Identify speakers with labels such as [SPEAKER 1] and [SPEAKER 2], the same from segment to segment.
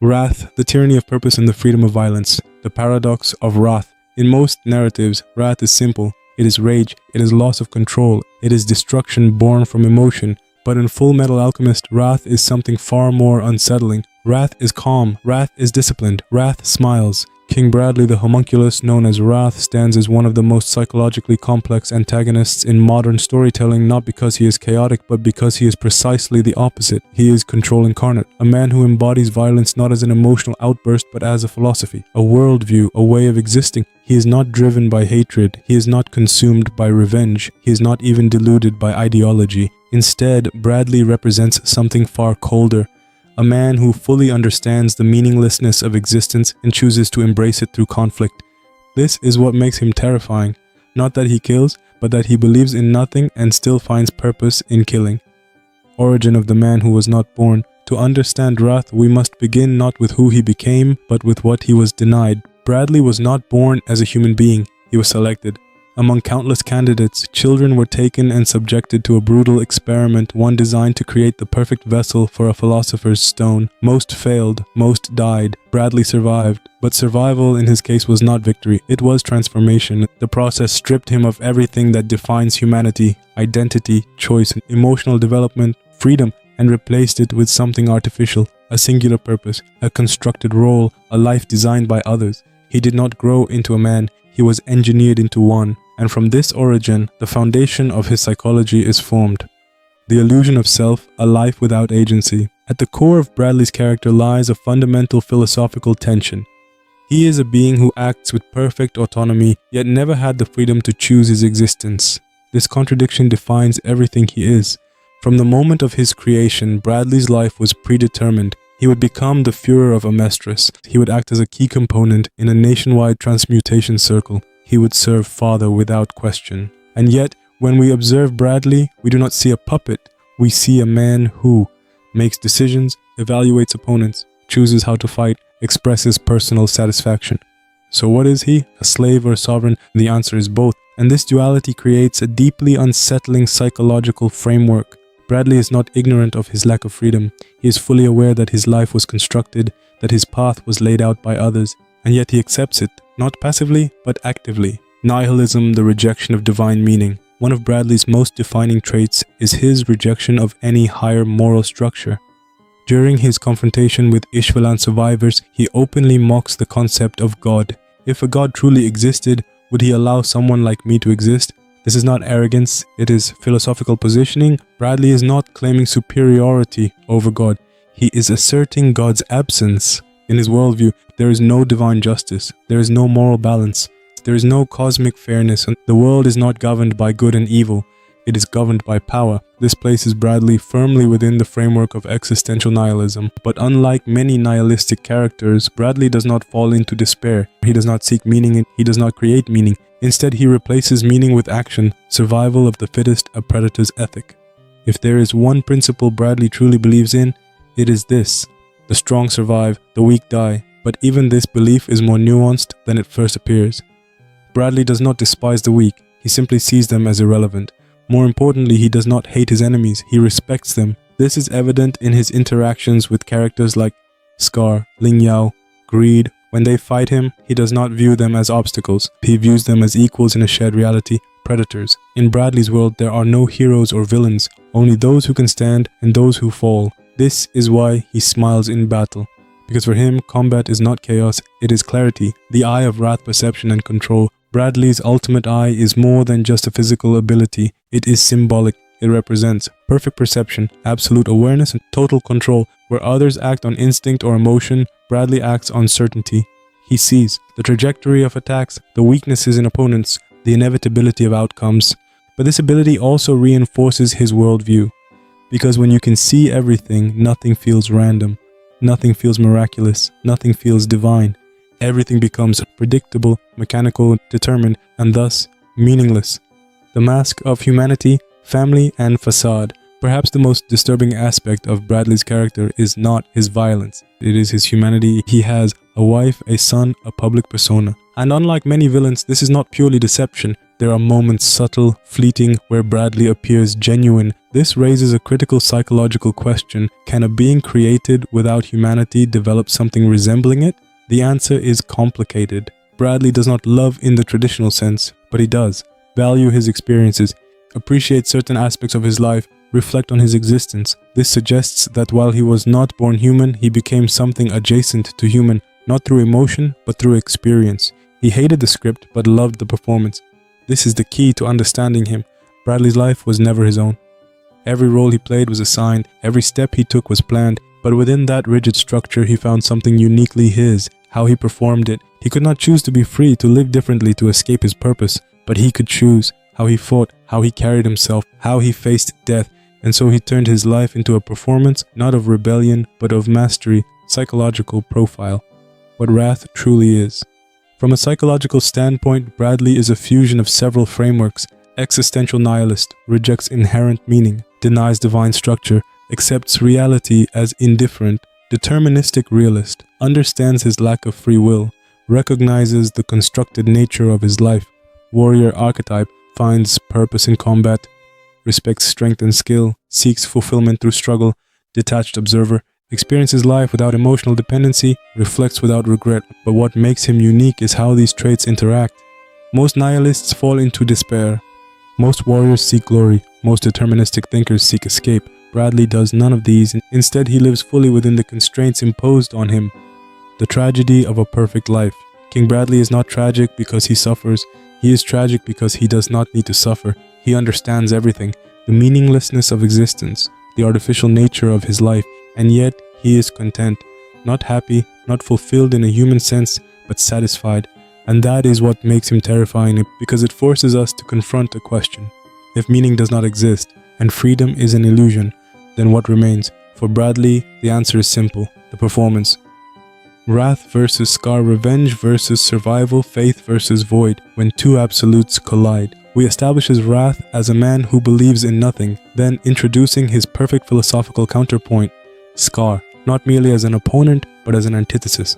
[SPEAKER 1] Wrath, the tyranny of purpose and the freedom of violence. The paradox of wrath. In most narratives, wrath is simple. It is rage, it is loss of control, it is destruction born from emotion. But in Fullmetal Alchemist, wrath is something far more unsettling. Wrath is calm, wrath is disciplined, wrath smiles. King Bradley the homunculus, known as Wrath, stands as one of the most psychologically complex antagonists in modern storytelling, not because he is chaotic, but because he is precisely the opposite. He is control incarnate, a man who embodies violence not as an emotional outburst, but as a philosophy, a worldview, a way of existing. He is not driven by hatred, he is not consumed by revenge, he is not even deluded by ideology. Instead, Bradley represents something far colder, a man who fully understands the meaninglessness of existence and chooses to embrace it through conflict. This is what makes him terrifying. Not that he kills, but that he believes in nothing and still finds purpose in killing. Origin of the man who was not born. To understand Wrath, we must begin not with who he became, but with what he was denied. Bradley was not born as a human being, he was selected. Among countless candidates, children were taken and subjected to a brutal experiment, one designed to create the perfect vessel for a philosopher's stone. Most failed, most died. Bradley survived. But survival in his case was not victory, it was transformation. The process stripped him of everything that defines humanity: identity, choice, emotional development, freedom, and replaced it with something artificial, a singular purpose, a constructed role, a life designed by others. He did not grow into a man, he was engineered into one. And from this origin, the foundation of his psychology is formed. The illusion of self, a life without agency. At the core of Bradley's character lies a fundamental philosophical tension. He is a being who acts with perfect autonomy, yet never had the freedom to choose his existence. This contradiction defines everything he is. From the moment of his creation, Bradley's life was predetermined. He would become the Führer of Amestris. He would act as a key component in a nationwide transmutation circle. He would serve Father without question. And yet, when we observe Bradley, we do not see a puppet. We see a man who makes decisions, evaluates opponents, chooses how to fight, expresses personal satisfaction. So what is he? A slave or a sovereign? The answer is both. And this duality creates a deeply unsettling psychological framework. Bradley is not ignorant of his lack of freedom. He is fully aware that his life was constructed, that his path was laid out by others, and yet he accepts it. Not passively, but actively. Nihilism, the rejection of divine meaning. One of Bradley's most defining traits is his rejection of any higher moral structure. During his confrontation with Ishvalan survivors, he openly mocks the concept of God. If a God truly existed, would he allow someone like me to exist? This is not arrogance, it is philosophical positioning. Bradley is not claiming superiority over God. He is asserting God's absence. In his worldview, there is no divine justice, there is no moral balance, there is no cosmic fairness, and the world is not governed by good and evil, it is governed by power. This places Bradley firmly within the framework of existential nihilism. But unlike many nihilistic characters, Bradley does not fall into despair. He does not seek meaning, he does not create meaning. Instead, he replaces meaning with action, survival of the fittest, a predator's ethic. If there is one principle Bradley truly believes in, it is this. The strong survive, the weak die, but even this belief is more nuanced than it first appears. Bradley does not despise the weak, he simply sees them as irrelevant. More importantly, he does not hate his enemies, he respects them. This is evident in his interactions with characters like Scar, Ling Yao, Greed. When they fight him, he does not view them as obstacles, he views them as equals in a shared reality, predators. In Bradley's world, there are no heroes or villains, only those who can stand and those who fall. This is why he smiles in battle. Because for him, combat is not chaos, it is clarity, the eye of wrath, perception and control. Bradley's ultimate eye is more than just a physical ability, it is symbolic. It represents perfect perception, absolute awareness and total control. Where others act on instinct or emotion, Bradley acts on certainty. He sees the trajectory of attacks, the weaknesses in opponents, the inevitability of outcomes. But this ability also reinforces his worldview. Because when you can see everything, nothing feels random, nothing feels miraculous, nothing feels divine. Everything becomes predictable, mechanical, determined, and thus meaningless. The mask of humanity, family, and facade. Perhaps the most disturbing aspect of Bradley's character is not his violence. It is his humanity. He has a wife, a son, a public persona. And unlike many villains, this is not purely deception. There are moments subtle, fleeting, where Bradley appears genuine. This raises a critical psychological question. Can a being created without humanity develop something resembling it? The answer is complicated. Bradley does not love in the traditional sense, but he does value his experiences, appreciate certain aspects of his life, reflect on his existence. This suggests that while he was not born human, he became something adjacent to human, not through emotion, but through experience. He hated the script, but loved the performance. This is the key to understanding him. Bradley's life was never his own. Every role he played was assigned, every step he took was planned, but within that rigid structure he found something uniquely his, how he performed it. He could not choose to be free, to live differently, to escape his purpose, but he could choose how he fought, how he carried himself, how he faced death, and so he turned his life into a performance, not of rebellion, but of mastery, psychological profile. What wrath truly is. From a psychological standpoint, Bradley is a fusion of several frameworks. Existential nihilist, rejects inherent meaning, denies divine structure, accepts reality as indifferent. Deterministic realist, understands his lack of free will, recognizes the constructed nature of his life. Warrior archetype, finds purpose in combat, respects strength and skill, seeks fulfillment through struggle. Detached observer, experiences life without emotional dependency, reflects without regret. But what makes him unique is how these traits interact. Most nihilists fall into despair. Most warriors seek glory. Most deterministic thinkers seek escape. Bradley does none of these. Instead, he lives fully within the constraints imposed on him. The tragedy of a perfect life. King Bradley is not tragic because he suffers. He is tragic because he does not need to suffer. He understands everything, the meaninglessness of existence, the artificial nature of his life, and yet he is content, not happy, not fulfilled in a human sense, but satisfied. And that is what makes him terrifying, because it forces us to confront a question. If meaning does not exist, and freedom is an illusion, then what remains? For Bradley, the answer is simple: the performance. Wrath versus Scar, revenge versus survival, faith versus void. When two absolutes collide, we establish his wrath as a man who believes in nothing, then introducing his perfect philosophical counterpoint, Scar, not merely as an opponent, but as an antithesis.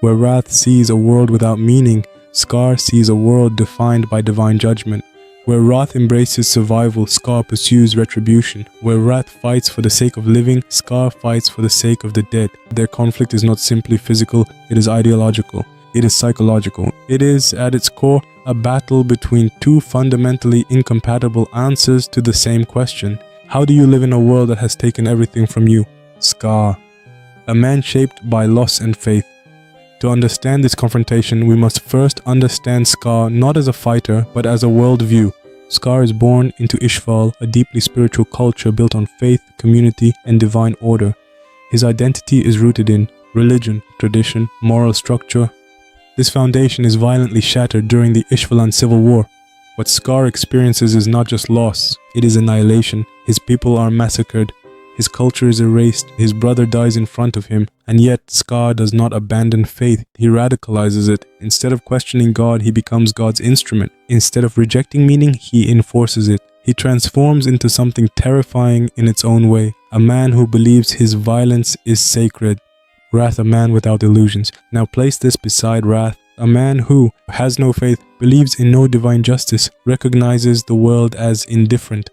[SPEAKER 1] Where wrath sees a world without meaning, Scar sees a world defined by divine judgment. Where wrath embraces survival, Scar pursues retribution. Where wrath fights for the sake of living, Scar fights for the sake of the dead. Their conflict is not simply physical, it is ideological. It is psychological. It is, at its core, a battle between two fundamentally incompatible answers to the same question. How do you live in a world that has taken everything from you? Scar. A man shaped by loss and faith. To understand this confrontation, we must first understand Scar not as a fighter, but as a worldview. Scar is born into Ishval, a deeply spiritual culture built on faith, community, and divine order. His identity is rooted in religion, tradition, moral structure. This foundation is violently shattered during the Ishvalan civil war. What Scar experiences is not just loss, it is annihilation. His people are massacred. His culture is erased, his brother dies in front of him, and yet Scar does not abandon faith, he radicalizes it. Instead of questioning God, he becomes God's instrument. Instead of rejecting meaning, he enforces it. He transforms into something terrifying in its own way, a man who believes his violence is sacred. Wrath, a man without illusions. Now place this beside wrath, a man who has no faith, believes in no divine justice, recognizes the world as indifferent.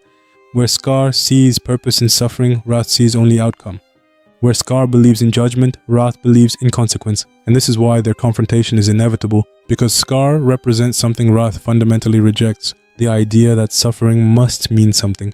[SPEAKER 1] Where Scar sees purpose in suffering, wrath sees only outcome. Where Scar believes in judgment, wrath believes in consequence. And this is why their confrontation is inevitable, because Scar represents something wrath fundamentally rejects, the idea that suffering must mean something.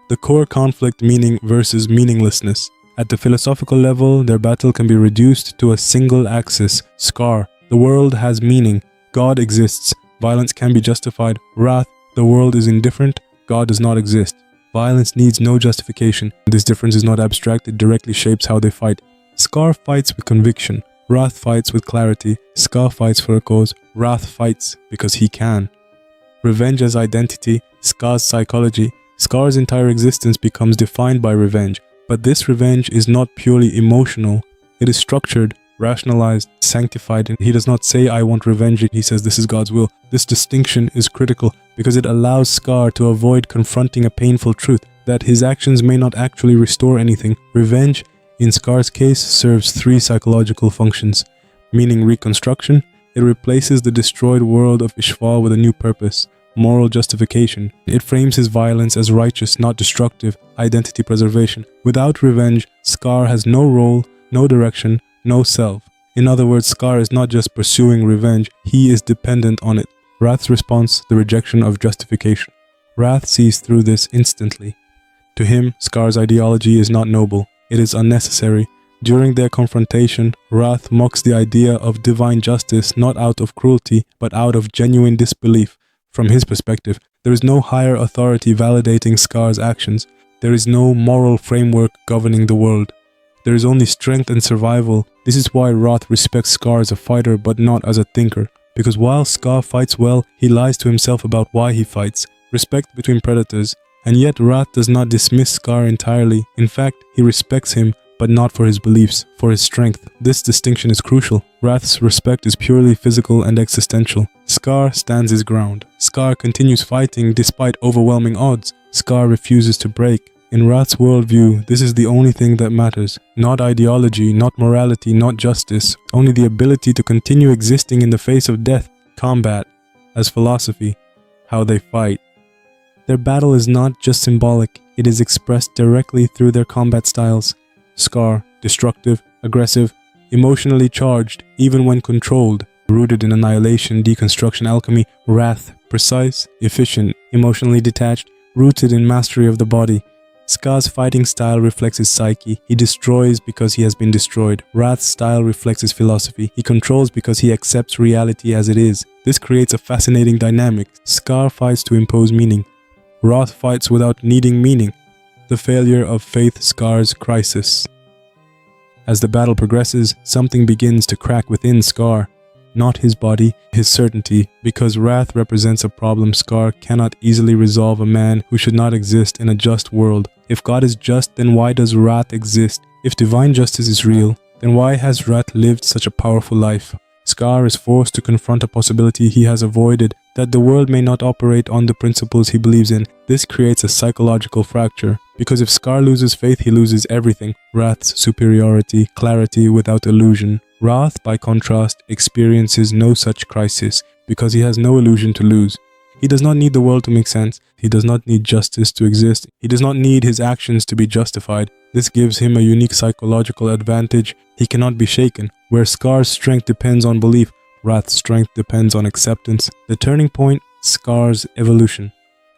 [SPEAKER 1] The core conflict, meaning versus meaninglessness. At the philosophical level, their battle can be reduced to a single axis, Scar. The world has meaning, God exists, violence can be justified. Wrath, the world is indifferent, God does not exist. Violence needs no justification. This difference is not abstract, it directly shapes how they fight. Scar fights with conviction. Wrath fights with clarity. Scar fights for a cause. Wrath fights because he can. Revenge as identity. Scar's psychology. Scar's entire existence becomes defined by revenge. But this revenge is not purely emotional. It is structured, rationalized, sanctified, and he does not say, I want revenge, he says, this is God's will. This distinction is critical because it allows Scar to avoid confronting a painful truth, that his actions may not actually restore anything. Revenge, in Scar's case, serves three psychological functions, meaning reconstruction. It replaces the destroyed world of Ishval with a new purpose. moral justification. It frames his violence as righteous, not destructive, identity preservation. Without revenge, Scar has no role, no direction, no self. In other words, Scar is not just pursuing revenge, he is dependent on it. Wrath's response, the rejection of justification. Wrath sees through this instantly. To him, Scar's ideology is not noble, it is unnecessary. During their confrontation, Wrath mocks the idea of divine justice not out of cruelty, but out of genuine disbelief. From his perspective, there is no higher authority validating Scar's actions. There is no moral framework governing the world. There is only strength and survival. This is why Wrath respects Scar as a fighter but not as a thinker. Because while Scar fights well, he lies to himself about why he fights. Respect between predators. And yet Wrath does not dismiss Scar entirely. In fact, he respects him, but not for his beliefs, for his strength. This distinction is crucial. Wrath's respect is purely physical and existential. Scar stands his ground. Scar continues fighting despite overwhelming odds. Scar refuses to break. In Wrath's worldview, this is the only thing that matters. Not ideology, not morality, not justice. Only the ability to continue existing in the face of death. Combat, as philosophy, how they fight. Their battle is not just symbolic, it is expressed directly through their combat styles. Scar, destructive, aggressive, emotionally charged, even when controlled, rooted in annihilation, deconstruction, alchemy. Wrath, precise, efficient, emotionally detached, rooted in mastery of the body. Scar's fighting style reflects his psyche. He destroys because he has been destroyed. Wrath's style reflects his philosophy. He controls because he accepts reality as it is. This creates a fascinating dynamic. Scar fights to impose meaning. Wrath fights without needing meaning. The failure of faith Scar's crisis. As the battle progresses, something begins to crack within Scar. Not his body, his certainty, because Wrath represents a problem Scar cannot easily resolve. A man who should not exist in a just world. If God is just, then why does Wrath exist? If divine justice is real, then why has Wrath lived such a powerful life? Scar is forced to confront a possibility he has avoided, that the world may not operate on the principles he believes in. This creates a psychological fracture, because if Scar loses faith, he loses everything. Wrath's superiority, clarity without illusion. Wrath, by contrast, experiences no such crisis, because he has no illusion to lose. He does not need the world to make sense. He does not need justice to exist. He does not need his actions to be justified. This gives him a unique psychological advantage. He cannot be shaken. Where Scar's strength depends on belief, Wrath's strength depends on acceptance. The turning point, Scar's evolution.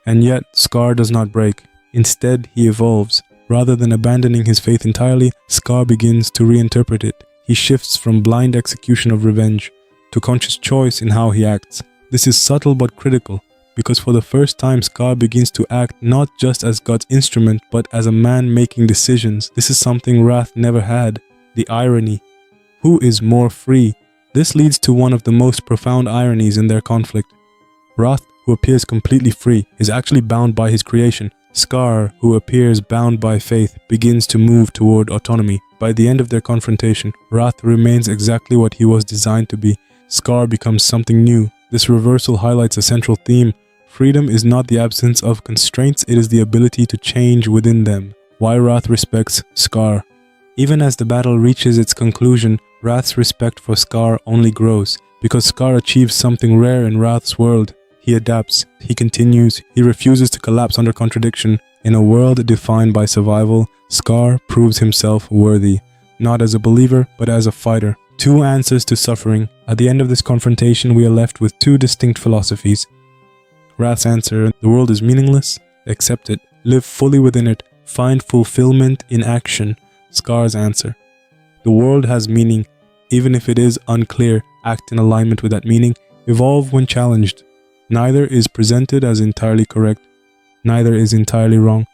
[SPEAKER 1] And yet, Scar does not break. Instead, he evolves. Rather than abandoning his faith entirely, Scar begins to reinterpret it. He shifts from blind execution of revenge to conscious choice in how he acts. This is subtle but critical, because for the first time Scar begins to act not just as God's instrument, but as a man making decisions. This is something Wrath never had. The irony. Who is more free? This leads to one of the most profound ironies in their conflict. Wrath, who appears completely free, is actually bound by his creation. Scar, who appears bound by faith, begins to move toward autonomy. By the end of their confrontation, Wrath remains exactly what he was designed to be. Scar becomes something new. This reversal highlights a central theme. Freedom is not the absence of constraints, it is the ability to change within them. Why Wrath respects Scar. Even as the battle reaches its conclusion, Wrath's respect for Scar only grows, because Scar achieves something rare in Wrath's world. He adapts, he continues, he refuses to collapse under contradiction. In a world defined by survival, Scar proves himself worthy, not as a believer, but as a fighter. Two answers to suffering. At the end of this confrontation, we are left with two distinct philosophies. Wrath's answer, the world is meaningless, accept it, live fully within it, find fulfillment in action. Scar's answer, the world has meaning, even if it is unclear, act in alignment with that meaning, evolve when challenged. Neither is presented as entirely correct, neither is entirely wrong,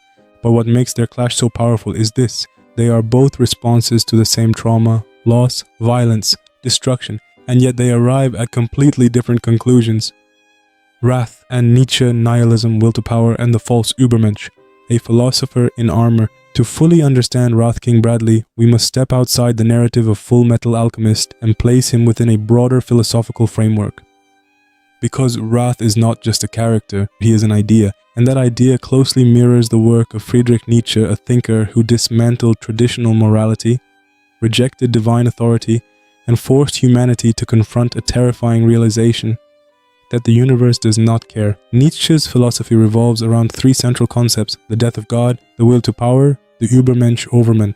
[SPEAKER 1] but what makes their clash so powerful is this: they are both responses to the same trauma, loss, violence, destruction, and yet they arrive at completely different conclusions. Wrath and Nietzsche, nihilism, will to power, and the false Übermensch, a philosopher in armor. To fully understand Wrath King Bradley, we must step outside the narrative of Fullmetal Alchemist and place him within a broader philosophical framework. Because Wrath is not just a character, he is an idea, and that idea closely mirrors the work of Friedrich Nietzsche, a thinker who dismantled traditional morality, rejected divine authority, and forced humanity to confront a terrifying realization. that the universe does not care. Nietzsche's philosophy revolves around three central concepts: the death of God, the will to power, the Übermensch Overman.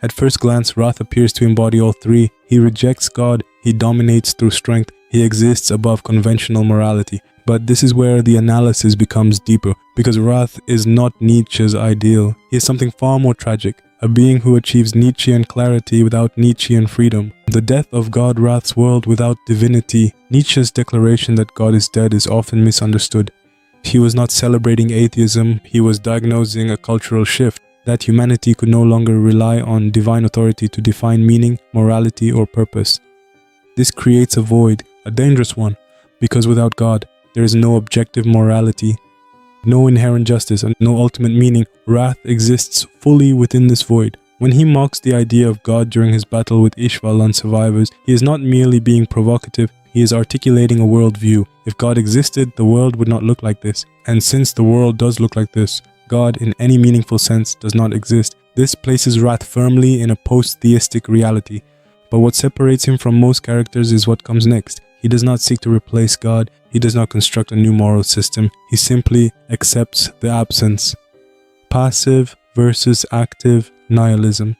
[SPEAKER 1] At first glance, Roth appears to embody all three. He rejects God, he dominates through strength, he exists above conventional morality. But this is where the analysis becomes deeper, because Roth is not Nietzsche's ideal. He is something far more tragic, a being who achieves Nietzschean clarity without Nietzschean freedom. The death of God Roth's world without divinity. Nietzsche's declaration that God is dead is often misunderstood. He was not celebrating atheism, he was diagnosing a cultural shift, that humanity could no longer rely on divine authority to define meaning, morality, or purpose. This creates a void, a dangerous one, because without God, there is no objective morality, no inherent justice, and no ultimate meaning. Wrath exists fully within this void. When he mocks the idea of God during his battle with Ishval on survivors, he is not merely being provocative, he is articulating a worldview. If God existed, the world would not look like this. And since the world does look like this, God in any meaningful sense does not exist. This places Wrath firmly in a post-theistic reality. But what separates him from most characters is what comes next. He does not seek to replace God, he does not construct a new moral system, he simply accepts the absence. Passive versus active nihilism.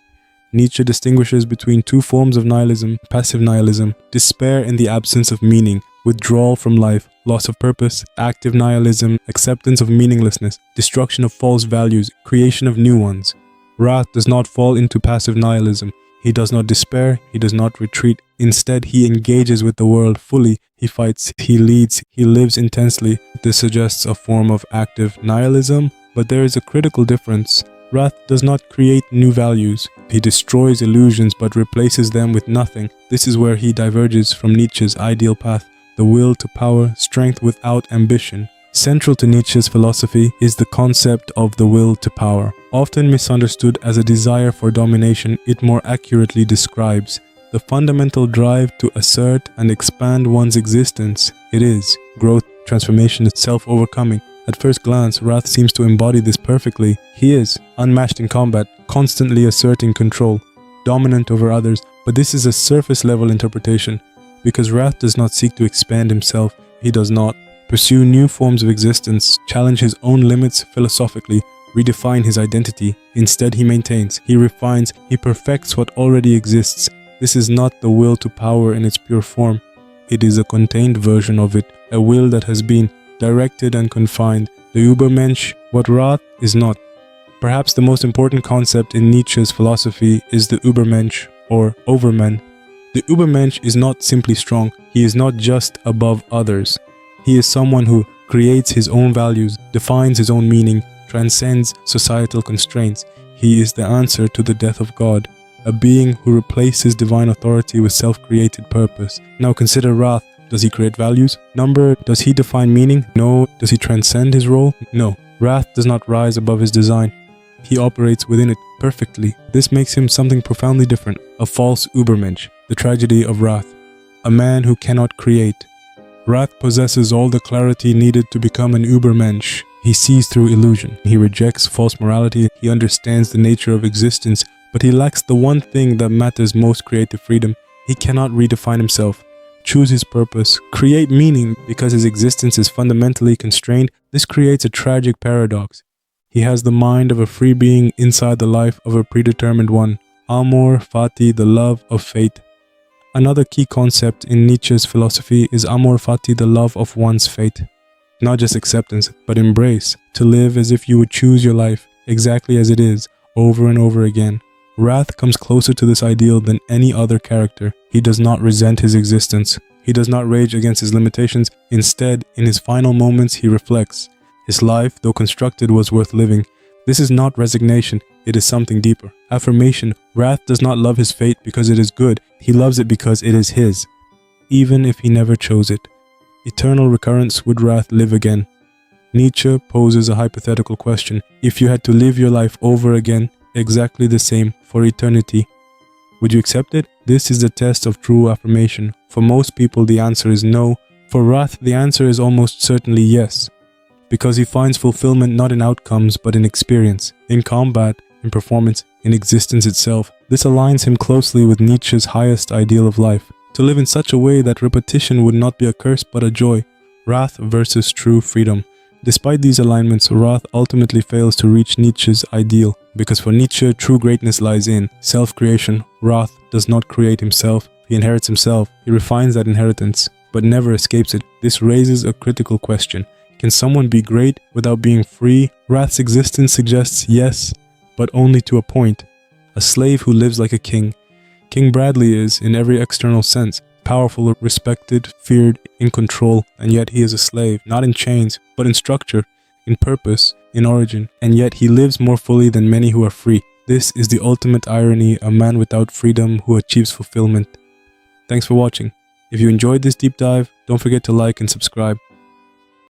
[SPEAKER 1] Nietzsche distinguishes between two forms of nihilism: passive nihilism, despair in the absence of meaning, withdrawal from life, loss of purpose; active nihilism, acceptance of meaninglessness, destruction of false values, creation of new ones. Wrath does not fall into passive nihilism. He does not despair, he does not retreat. Instead, he engages with the world fully. He fights, he leads, he lives intensely. This suggests a form of active nihilism, but there is a critical difference. Wrath does not create new values. He destroys illusions but replaces them with nothing. This is where he diverges from Nietzsche's ideal path, the will to power, strength without ambition. Central to Nietzsche's philosophy is the concept of the will to power. Often misunderstood as a desire for domination, it more accurately describes the fundamental drive to assert and expand one's existence. It is growth, transformation, self-overcoming. At first glance, Wrath seems to embody this perfectly. He is unmatched in combat, constantly asserting control, dominant over others. But this is a surface-level interpretation, because Wrath does not seek to expand himself. He does not pursue new forms of existence, challenge his own limits philosophically, redefine his identity. Instead, he maintains, he refines, he perfects what already exists. This is not the will to power in its pure form. It is a contained version of it, a will that has been directed and confined. The Übermensch, what Wrath is not. Perhaps the most important concept in Nietzsche's philosophy is the Übermensch, or Overman. The Übermensch is not simply strong, he is not just above others. He is someone who creates his own values, defines his own meaning, transcends societal constraints. He is the answer to the death of God, a being who replaces divine authority with self-created purpose. Now consider Wrath. Does he create values? Number? Does he define meaning? No. Does he transcend his role? No. Wrath does not rise above his design. He operates within it perfectly. This makes him something profoundly different, a false Übermensch, the tragedy of Wrath, a man who cannot create. Wrath possesses all the clarity needed to become an Übermensch. He sees through illusion. He rejects false morality. He understands the nature of existence, but he lacks the one thing that matters most: creative freedom. He cannot redefine himself, choose his purpose, create meaning, because his existence is fundamentally constrained. This creates a tragic paradox. He has the mind of a free being inside the life of a predetermined one. Amor fati, the love of fate. Another key concept in Nietzsche's philosophy is amor fati, the love of one's fate. Not just acceptance, but embrace, to live as if you would choose your life exactly as it is, over and over again. Wrath comes closer to this ideal than any other character. He does not resent his existence. He does not rage against his limitations. Instead, in his final moments, he reflects. His life, though constructed, was worth living. This is not resignation, it is something deeper. Affirmation. Wrath does not love his fate because it is good. He loves it because it is his, even if he never chose it. Eternal recurrence. Would Wrath live again? Nietzsche poses a hypothetical question. If you had to live your life over again, exactly the same, for eternity, would you accept it? This is the test of true affirmation. For most people, the answer is no. For Wrath, the answer is almost certainly yes, because he finds fulfillment not in outcomes but in experience, in combat, in performance, in existence itself. This aligns him closely with Nietzsche's highest ideal of life, to live in such a way that repetition would not be a curse but a joy. Wrath versus true freedom. Despite these alignments, Wrath ultimately fails to reach Nietzsche's ideal, because for Nietzsche, true greatness lies in self-creation. Wrath does not create himself, he inherits himself. He refines that inheritance, but never escapes it. This raises a critical question. Can someone be great without being free? Wrath's existence suggests yes, but only to a point. A slave who lives like a king. King Bradley is, in every external sense, powerful, respected, feared, in control, and yet he is a slave, not in chains, but in structure, in purpose, in origin, and yet he lives more fully than many who are free. This is the ultimate irony, a man without freedom who achieves fulfillment. Thanks for watching. If you enjoyed this deep dive, don't forget to like and subscribe.